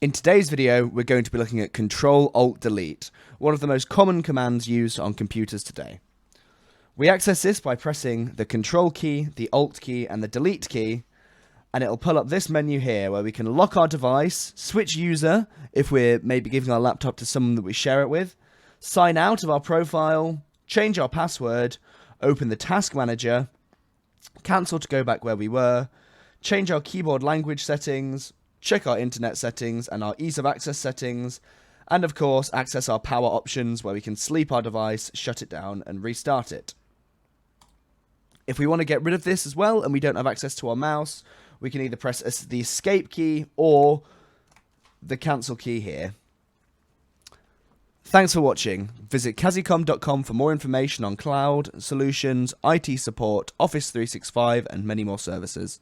In today's video, we're going to be looking at Control+Alt+Delete, one of the most common commands used on computers today. We access this by pressing the Control key, the Alt key, and the Delete key, and it'll pull up this menu here where we can lock our device, switch user if we're maybe giving our laptop to someone that we share it with, sign out of our profile, change our password, open the task manager, cancel to go back where we were, change our keyboard language settings, check our internet settings and our ease of access settings, and of course access our power options where we can sleep our device, shut it down and restart it. If we want to get rid of this as well and we don't have access to our mouse, we can either press the escape key or the cancel key here. Thanks for watching. Visit Kazzicom.com for more information on cloud, solutions, IT support, Office 365 and many more services.